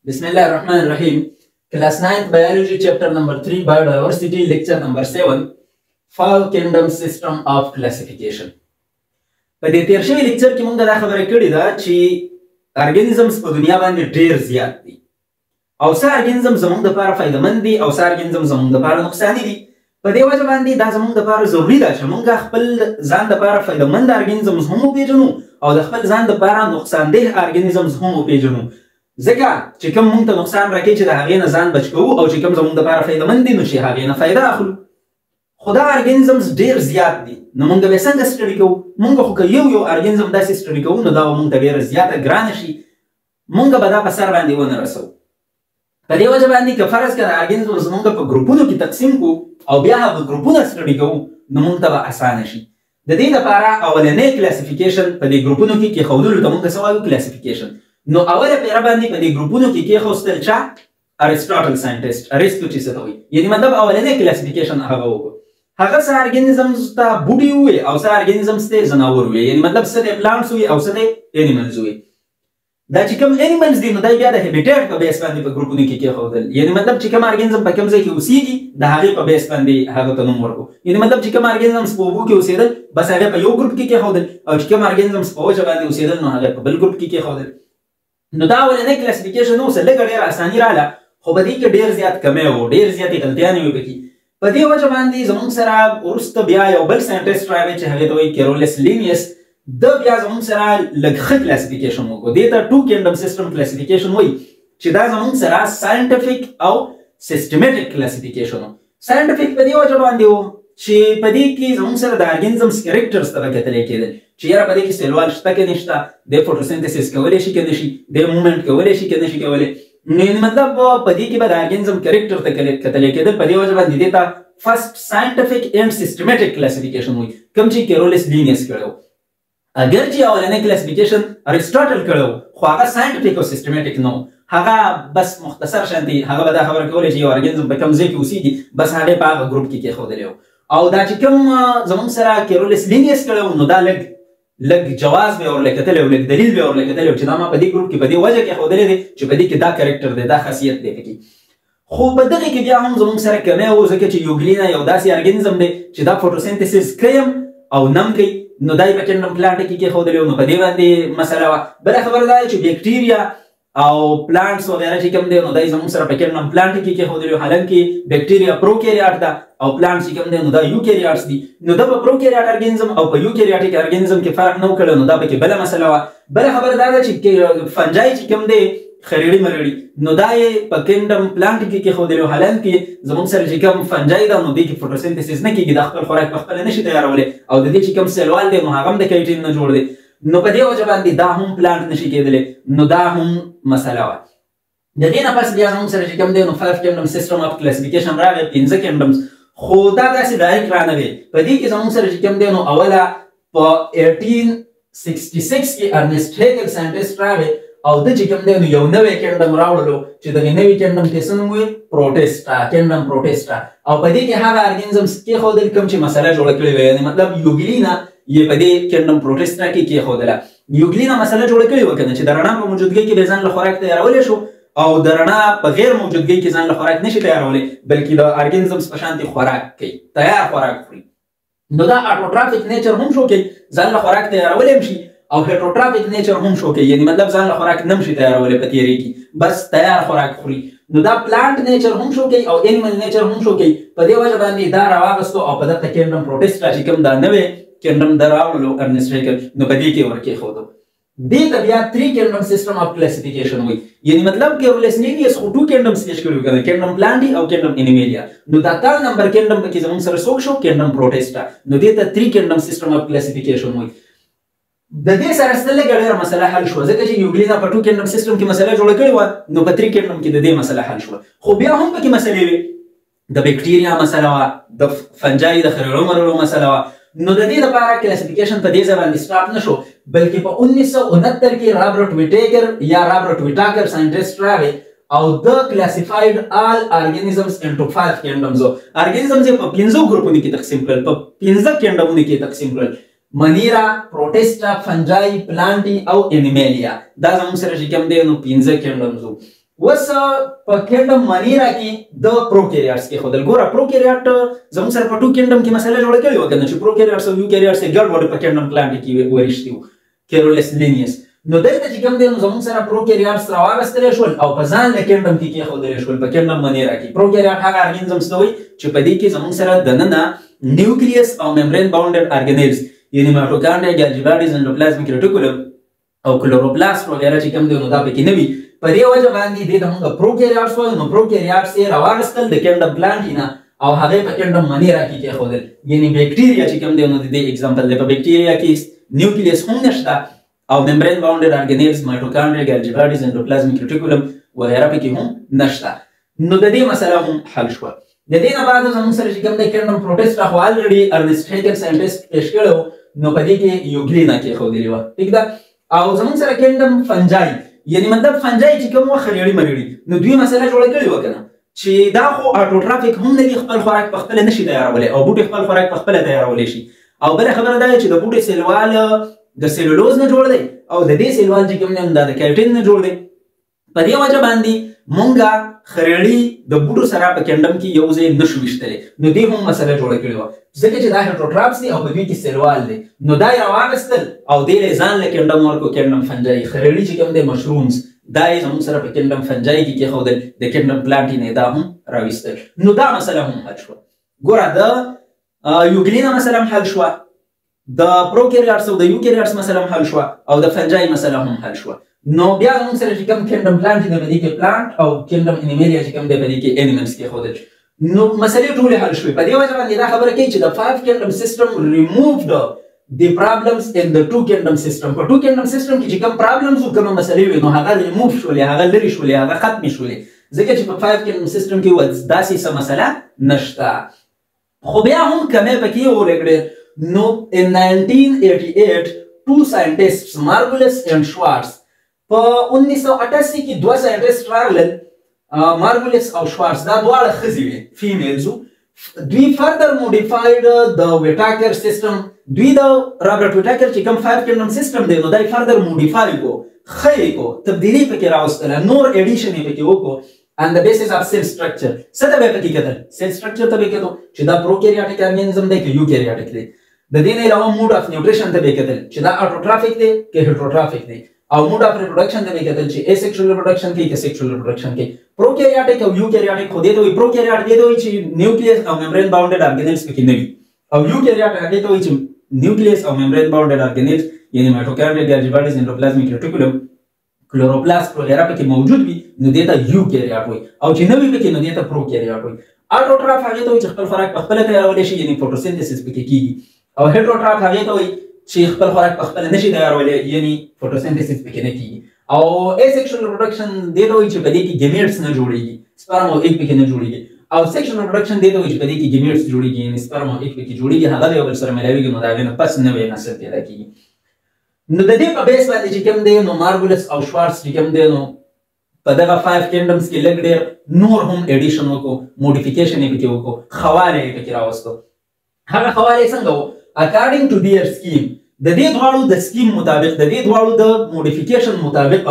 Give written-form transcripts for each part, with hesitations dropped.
بسم الله الرحمن الرحیم. Class 9 Biology Chapter number 3 Biodiversity Lecture number 7 Five Kingdom System of Classification. په دې تیر شوي لیکچر کې موږ دا خبره کړې ده چې ارګانیزمز په دنیا باندې ډېر زیات دي او څه ارګانیزم زموږ دپاره فایدهمند دي او څه ارګانیزم زموږ دپاره نقصاني دي. په دې وجه باندې دا زموږ دپاره ضروري ده چې موږ خپل ځان دپاره فایدهمند ارګانیزمز هم وپېژنو او د خپل ځان دپاره نقصاندeh ارګانیزمز هم وپېژنو، ځکه چې کوم موږ ته نقصان راکوي چې د هغې نه ځان بچ کوو او چې کوم زموږ دپاره فایدهمند دي نو چې هغې نه فایده اخلو. خو دا ارګانیزمز ډېر زیات دي نو موږ به څنګه سټډي کوو؟ موږ خو که یو ارګانیزم داسې سټډي کوو نو دا به موږ ته ډېره زیاته ګرانه شي، موږ به دا په سر باندې ونه رسوو. په دې وجه باندې که فرض کړه د ارګانیزمز موږ په ګروپونو کې تقسیم کړو او بیا هغه ګروپونه سټډي کوو نو موږ ته به اسانه شي. د دې لپاره اولنی کلاسیفیکیشن په دې ګروپونو کې کېښودلو ته موږ څه وایو؟ کلاسیفیکیشن. نو اوله پیره باندې په دې ګروپونو کې کېښوستل چا؟ ارسطاټل ساینټسټ، ارسطو چې څه ته وایي، یعنې مطلب اولنی کلاسیفیکیشن هغه وکړو. هغه څه ارګانیزمز ته بوټي وویې او څه ارګانیزمز ته ځناور وویې، یعنې مطلب څه دی پلانټس وویې او څه دی انیملز وویې. دا چې کوم انیملز دي نو دا بیا د هیبیټیټ په بیس باندې په ګروپونو کې کېښودل، یعنې مطلب چې کوم ارګانیزم په کوم ځای کې اوسېږي د هغې په بیس باندې هغه ته نوم ورکړو. یعنې مطلب چې کوم ارګانیزمز په اوبو کې اوسېدل بس هغه په یو ګروپ کې کېښودل او چې کوم ارګانیزمز په وچه باندې اوسېدل نو هغه په بل ګروپ کې کېښودل. نو دا اولنی کلاسیفیکیشن اوس لږه ډېره اساني راغله خو په دې کې ډېر زیات کمی و، ډېر زیاتې غلطیانې وې پکې. په دې وجه باندې زموږ سره وروسته بیا یو بل ساینټسټ راغی چې هغې ته وایي کیرولس لینیس. ده بیا زموږ سره لږ ښه کلاسیفیکیشن وکړو، دې ته ټو کینډم سیسټم کلاسیفیکیشن وایي چې دا زموږ سره ساینټفیک او سیسټمیټیک کلاسیفیکیشن و. ساینټفیک په دې وجه باندې و چې په دې کې زموږ سره د ارګانیزمز کریکټرز ته به کتلی کېدل چې یاره په دې کې سیلوال شته که نشته، دی فوټوسنتسس کولی شي که نه شي، دی مومنټ کولی شي که نه شي کولی. نو مطلب په دې کې به د ارګانیزم کریکټر ته کتلی کېدل. په دې وجه باندې دې ته فرسټ ساینټفیک اینډ سیسټمیټیک کلاسیفیکیشن وایي، کوم چې کیرولس لینیس کړی و. اگر چې اولنی کلاسیفیکیشن ارسطاټل کړی و خو هغه ساینټفیک او سیسټمیټیک نه و، هغه بس مختصر شانتې هغه به دا خبره کولی چې یو ارګانیزم په کوم ځای کې اوسېږي بس هغې په هغه ګروپ کې کېښودلی و. او دا چې کوم زموږ سره کیرولس لینیس کړی و نو دا لږ جواز به یې ورله کتلی او لږ دلیل به یې ورله کتلی و چې دا ما په دې ګروپ کې په دې وجه کېښودلی دی چې په دې کې دا کرکټر دی، دا خاصیت دی پکې. خو په دغې کې بیا هم زموږ سره کمی و ځکه چې یوګلینا یو داسې ارګانیزم دی چې دا فوټوسنتسس کوي او نم کوي، نو دا یې په کینډم پلانټ کې کېښودلی و. نو په دې باندې مسله وه. بله خبره دا ده چې بیکټیریا او پلانټس وغیره چې کوم دی نو دا یې زموږ سره په کینډم پلانټ کې کېښودلی و، حالانکې بیکټیریا پروکیریاټ ده او پلانټ چې کوم دی نو دا یوکیریاټس دي. نو دا په پروکیریاټ ارګانیزم او په یوکیریاټیک ارګانیزم کې فرق نه و کړی، نو دا پکې بله مسله وه. بله خبره دا ده چې فنجای چې کوم دی خریړي مریړي نو دا یې په کینډم پلانټ کې کېښودلی و، حالانکې زموږ سره چې کوم فنجای ده نو دې کې فوټوسنتسس نه کېږي، دا خپل خوراک په خپله نشي تیارولی او د دې چې کوم سیلوال دی نو هغه هم د کیټین نه جوړ دی، نو په دې وجه باندې دا هم پلانټ نشي کېدلی، نو دا هم مسله وه. د دې نه پس بیا زموږ سره چې کوم دی نو 5 کینډم سیسټم اف کلاسیفیکیشن راغی، 15 کینډمز. خو دا داسې ډایرکټ رانغی. په دې کې زموږ سره چې کوم دی نو اوله په 1866 کې ارنسټ هیګل ساینټسټ راغی او د چې کوم دی نو یو نوی کینډم راوړلو چې دغې نوي کینډم ته څه نوم وایي؟ پروټیسټا، کینډم پروټیسټا. او په دې کې هغه ارګانیزمز کېښودل کوم چې مسله جوړه کړې وه، یعنې مطلب یوګلینا یې په دې کینډم پروټیسټا کې کېښودله. یوګلینا مسله جوړه کړې وه که نه چې د رڼا په موجودګۍ کې به ځان له خوراک تیارولی شو او د رڼا په غیر موجودګۍ کې ځان له خوراک نشي تیارولی بلکې د ارګانیزمز په شانتې خوراک کوي، تیار خوراک خوري. نو دا اټوټرافیک نیچر هم شو کوي، ځان له خوراک تیارولی هم شي او هیټروټرافیک نیچر هم شو کوي، یعنې مطلب ځان له خوراک نه هم شي تیارولی په تیارې کې، بس تیار خوراک خوري. نو دا پلانټ نیچر هم شو کوي او انیمل نیچر هم شو کوي. په دې وجه باندې دا راواغستو او په دغه کینډم پروټیسټا چې کوم دا نوی کینډم دا راوړلو ارنسټ هیګل نو په دې کې ورکېښودو. دې ته بیا 3 کینډم سیسټم اف کلاسیفیکیشن وایي، یعنې مطلب کیرولس لینیس خو 2 کینډمز پیش کړي وو که نه، کینډم پلانټي او کینډم انیمیلیا. نو دا 3 نمبر کینډم پکې زموږ سره څوک شو؟ کینډم پروټیسټا. نو دې ته 3 کینډم سیسټم اف کلاسیفیکیشن وایي. د دې سره لږه ډېره مسله حل شوه ځکه چې یوګلینا په 2 کینډم سیسټم کې مسله جوړه کړې وه نو په 3 کینډم کې د دې مسله حل شوه. خو بیا هم پکې مسلې وې، د بیکټیریا مسله وه، د فنجای د خریړو مرړو مسله وه. نو د دې لپاره کلاسیفیکیشن په دې ځای باندې سټاپ نه شو بلکې په 1969 کې رابرټ ویټیکر یا رابرټ ویټاکر ساینټسټ راغی او د کلاسیفاید آل ارګانیزمز انټو 5 کینډمز. ارګانیزمز یې په 15 ګروپونو کې تقسیم کړل، په 15 کینډمونو کې تقسیم کړل. منیرا، پروټیسټا، فنجای، پلانټي او انیمیلیا. دا زموږ سره چې کوم دی نو 15 کینډمز وو. وس په کینډم منیرا کې د پروکاریوټس کې خودل ګوره پروکاریوټ زموږ سره په 2 کینډم کې مسله جوړه کړې و کنه چې پروکاریوټس او یوکاریوټس یې ګډ وډ په کینډم پلانټ کې ورشتي وو کیرولس لینیس نو دلته چې کوم دی نو زموږ سره پروکاریوټس راوغستل شول او په ځان له کینډم کې خودل شول په کینډم منیرا کې پروکاریوټ هغه ارګانیزمز دوی چې په دې کې زموږ سره دننه نیوکلیس او ممبرین باونډډ ارګانیلز یعنی مایټوکانډریا ګالجی باډیز اندوپلازمیک ریټیکولم او کلوروپلاست وغیرہ چې کوم دی نو دا پکې نه وي په دې وجه باندې دې ته موږ پروکاریوټس وایو نو پروکاریوټس یې راوغستل د کینډم پلانټ نه او هغه په کینډم منیرا کې کېښودل یعنی بکټیریا چې کوم دی نو د دې اگزامپل دی په بکټیریا کې نیوکلیس هم نشته او ممبرین باونډډ ارګانیلز مایټوکانډریا ګالجی باډیز اندوپلازمیک ریټیکولم وغیرہ پکې هم نشته نو د دې مسله هم حل شوه د دې نه بعد زموږ سره چې کوم دی کینډم پروټیسټا خو الریډي ارنست هیګل ساینټیسټ پیش کړو نو په دې کې یوګلینا کېښودلې وه ټیک ده او زموږ سره کینډم فنجای یعنی مطلب فنجای چې کوم وخت خړېړي مړېړي نو دوی مسله جوړه کړې وه کنه چې دا خو اټوټرافیک هم نه خپل خوراک په خپل نشي تیارولی او بوټي خپل خوراک په خپل تیارولی شي او بل خبره دا چې د بوټي سیلوال د سیلولوز نه جوړ دی او د دې سیلوال چې کوم نه د کیټین نه جوړ دی په دې وجه باندې مونږه خړېړي د بوټو سره په کینډم کې یو ځای نشو وشتلې نو دې هم مسله جوړه کړې وه ځکه چې دا هیټروټراپس دي او په دوی کې سیلوال دی نو دا یې راواغستل او دې له ځان له کینډم ورکو کینډم فنجای خړېړي چې کوم دی مشرومز دا یې زموږ سره په کینډم فنجای کې کېښودل د کینډم پلانټ نه دا هم راویستل نو دا مسله هم حل شوه ګوره د یوګلینا مسله هم حل شوه د پروکاریوټس او د یوکاریوټس مسله هم حل شوه او د فنجای مسله هم حل شوه نو بیا موږ سره چې کوم کینډم پلانټ دی په دې کې پلانټ او کینډم انیمالیا چې کوم دی په دې کې انیملز کېښودل نو مسلې ټولې حل شوې په دې وجه باندې دا خبره کوي چې د 5 کینډم سیسټم ریمووډ the problems in the 2 kingdom system په 2 kingdom system کې چې کوم پرابلمز او کوم مسلې وي نو هغه ریموو شولې هغه لري شولې هغه ختم شولې ځکه چې په 5 kingdom system کې داسې څه مسله نشته خو بیا هم کمې پکې ورګړې نو in 1988 two scientists مارګولس and شوارټز په 1988 کې دوه ساينټیسټ راغلل مارګولس او شوارټز دا دواړه ښځې وې فیمیلز دوی further modified the Whittaker system دوی د رابرټ ویټاکر چې کوم 5 کینډم سیستم دی نو دا یې further modify کو ښه کو تبدیلي پکې راوستله نور ایډیشن یې پکې وکړو on the basis of cell structure څه ته به پکې کتل cell structure ته به کتو چې دا پروکاریوټیک ارګانیزم دی که یوکاریوټیک دی د دې نه علاوه موډ اف نیوټریشن ته به کتل چې دا اټوټرافیک دی که هیټروټرافیک دی او موډ اف ریپروډکشن ته به کتل چې اسیکشوال ریپروډکشن کې که سیکشوال ریپروډکشن کې پروکاریوټیک او یوکاریوټیک خو دې ته وایي پروکاریوټ دې ته وایي چې نیوکلیس او ممبرین باونډډ ارګانیلز پکې نه وي او یوکاریوټ هغې ته وایي چې نیوکلیس او ممبرین باونډډ ارګانیلز یعنی مایټوکانډریا ګالجی باډیز اندوپلازمیک ریټیکولم کلوروپلاست وغیرہ پکې موجود وي نو دې ته یوکاریوټ وایي او چې نه وي پکې نو دې ته پروکاریوټ وایي اټوټراف هغې ته وایي چې خپل خوراک په خپله تیارولی شي یعنی فوټوسنتھسس پکې کېږي او هیټروټراف هغې ته وایي چې خپل خوراک په خپله نشي تیارولی یعنی فوټوسنتھسس پکې نه کېږي او اسیکشوال ریپروډکشن دې ته وایي چې په دې کې ګیمیټس نه جوړېږي سپرم او ایګ پکې نه جوړېږي او سیکشوال ریپروډکشن دې ته وایي چې په دې کې ګیمیټس جوړېږي یعنی سپرم او ایګ پکې جوړېږي هغه د یو بل سره ملاوېږي نو د هغې نه پس نوی نسل پیدا کېږي نو د دې په بیس باندې چې کوم دی نو مارګولس او شوارټز چې کوم دی نو په دغه 5 کینډمز کې لږ ډېر نور هم ایډیشن وکړو موډیفیکیشن یې پکې وکړو خواله یې پکې راوستو هغه خواله یې څنګه وو اکارډینګ ټو دیئر سکیم د دې دواړو د سکیم مطابق د دې دواړو د موډیفیکیشن مطابق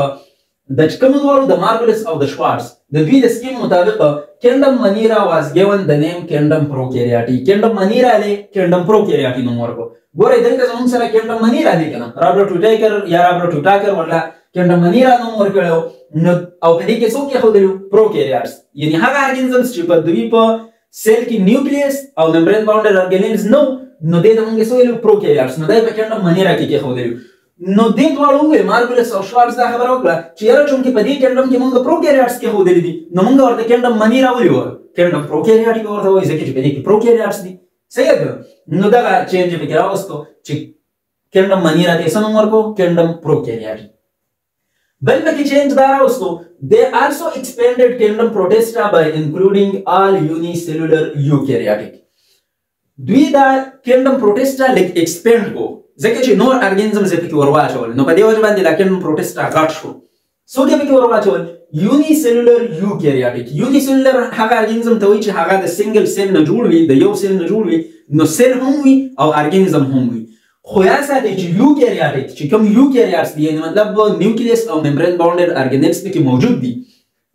د کومو دواړو د مارګولس او د شوارټز د دوی د سکیم مطابق کینډم منیرا واز ګیون د نیم کینډم پروکاریوټي کینډم منیرا له کینډم پروکاریوټي نوم ورکړو ګورئ دلته زموږ سره کینډم منیرا دی کنه رابرټ ویټاکر یا رابرټ ویټاکر ورله کینډم منیرا نوم ورکړو نو او په دې کې څوک کېښودلي پروکاریوټس یعنی هغه ارګانیزمز چې په دوی په سیل کې نیوکلیس او ممبرین باونډډ ارګانیزمز نو نو دې ته موږ څه ویلو پروکاریوټس نو دا یې په کینډم منیرا کې کېښودلي نو دې دواړو وویل مارګولس او شوارټز دا خبره وکړه چې یاره چونکې په دې کینډم کې موږ پروکاریوټس کېښودلي دي نو موږ ورته کینډم منیرا ولې وویل کینډم پروکاریوټي به ورته وایي ځکه چې په دې کې پروکاریوټس دي صحیح ده نو دغه چینج یې پکې راوستو چې کینډم منیرا ته یې څه نوم ورکړو کینډم پروکاریوټي بل پکې چینج دا راوستو they also expanded kingdom protista by including all unicellular eukaryotic دوی دا کینډم پروټیسټا لیک ایکسپینډ کو ځکه چې نور ارګانیزمز یې پکې ورواچول نو په دې وجه باندې دا کینډم پروټیسټا غټ شو څوک یې پکې ورواچول یونیسیلولر یوکاریوټیک یونیسیلولر هغه ارګانیزم ته وایي چې هغه د سنګل سیل نه جوړ وي د یو سیل نه جوړ وي نو سیل هم وي او ارګانیزم هم وي خو یا ساتئ چې یوکاریوټیک چې کوم یوکاریوټس دي یعنې مطلب نیوکلیس او ممبرین باونډډ ارګانیلز پکې موجود دي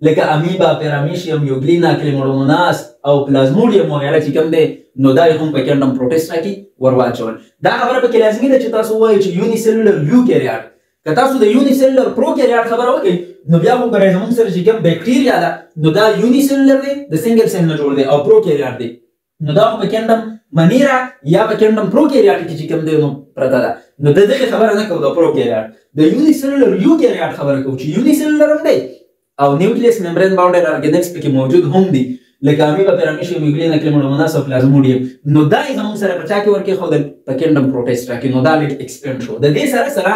لکه امیبا پیرامیشیم یوګلینا کلیموډوموناس او پلازموډیم وغیره چې کوم دی نو دا هم په کینډم پروټسټا کې ورواچول. دا خبره پکې لازمي ده چې تاسو ووایئ چې یونیسیلولر یوکریاټ. که تاسو د یونیسیلولر پروکریاټ خبره وکړئ نو بیا خو ګورئ زموږ سره چې کوم بیکټیریا ده نو دا یونیسیلولر دی د سنګل سیل نه جوړ دی او پروکریاټ دی نو دا په کینډم منیرا یا په کینډم پروکریاټ کې چې کوم دی نو پرته ده. نو د دغه خبره نه کوو د پروکریاټ د یونیسیلولر یوکریاټ خبره کوو چې یونیسیلولر هم دی او نیوکلیس ممبرین باونډر ارګانیلز پکې موجود هم دي لکه امیبا پیرامیشیم یوګلینا کلیموډوموناس او پلازموډیم. نو دا یې زموږ سره په چا کې ورکېښودل په کینډم پروټسټا کې. نو دا لږ ایکسپینډ شو. د دې سره سره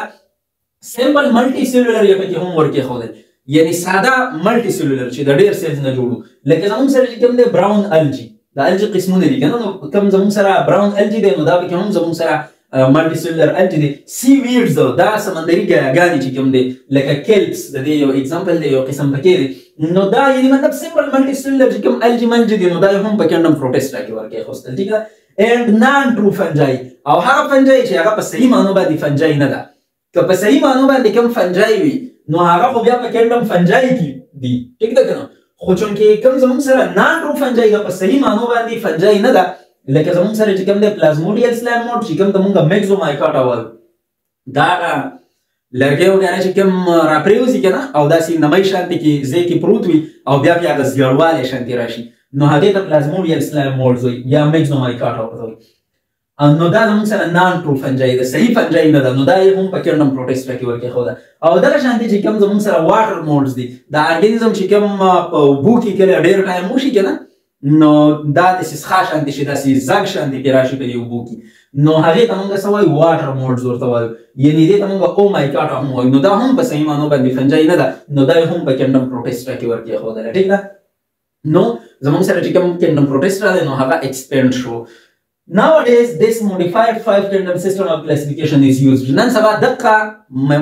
سیمپل ملټي سیلولر یې پکې هم ورکېښودل یعنی ساده ملټي سیلولر چې د ډېر سیلز نه جوړو. لکه زموږ سره چې کوم دی براون الجی د الجی قسمونه دي که نه نو کوم زموږ سره براون الجی دی نو دا پکې هم زموږ سره ملټي سیلولر الجی دی. سی ویډز دا سمندري ګیاګانې چې کوم دی لکه کیلپس د دې یو اگزامپل دی یو قسم پکې دی. نو دا یعنی مطلب سیمپل ملټي سیلولر چې کوم الجی ملجی دی نو دا هم په کینډم پروټسټا کې ورکېښودل. ټیک ده. اینډ نان ټرو فنجای او هغه فنجای چې هغه په صحیح معنو باندې فنجای نه ده. که په صحیح معنو باندې کوم فنجای وي نو هغه خو بیا په کینډم فنجای کې دي. ټیک ده که نه. خو چونکې کوم زموږ سره نان ټرو فنجای ده په صحیح معنو باندې فنجای نه ده لکه زموږ سره چې کوم دی پلازموډیل سلایم موډ چې کوم د مونږ میکزومایکاټا وایو دا لرګی وغیره چې کوم راپرېوځي که نه او داسې نمی شانتې کې ځای کې پروت وي او بیا هغه زیړوالی شانتې راشي نو هغې ته پلازموډیل سلایم موډز وایي یا میکزومایکاټا ورته وایي. نو دا زموږ سره نان ټرو فنجای ده صحیح فنجای نه ده. نو دا یې هم په کینډم پروټسټا کې ورکېښوده. او دغه شانتې چې کوم زموږ سره واټر موډز دي دا ارګانیزم چې کوم په اوبو کې کله ډېر ټایم وشي که نه نو دا داسې څښا شانتې شي داسې زګ شانتې پرې راشي په دې اوبو کې نو هغې ته مونږ څه وایو واټر موډز ورته وایو یعنې دې ته مونږ اومایکاټا هم وایو. نو دا هم په صحیح معنو باندې فنجای نه ده نو دا یې هم په کینډم پروټسټا کې ورکېښودله. ټیک ده. نو زموږ سره چې کوم کینډم پروټسټا دی نو هغه ایکسپینډ شو. Nowadays this modified 5 kingdom system of classification is used. نن سبا دغه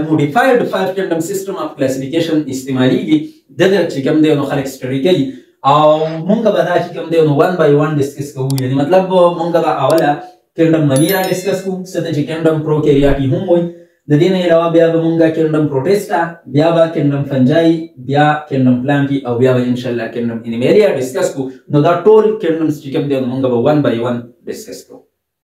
modified 5 kingdom system of classification استعمالیږي. دغه چې کوم دی نو خلک سټډي کوي او مونږ به دا چې کوم دی نو 1 by 1 ډسکس کوو. یعنې مطلب مونږ به اوله کینډم منیرا ډسکس کوو څه ته چې کینډم پروکریاټي هم وایي. د دې نه علاوه بیا به مونږ کینډم پروټسټا بیا به کینډم فنجای بیا کینډم پلانټي او بیا به انشاءالله کینډم انیمالیا ډسکس کوو. نو دا ټول کینډمز چې کوم دی نو مونږ به 1 by 1 ډسکس کوو.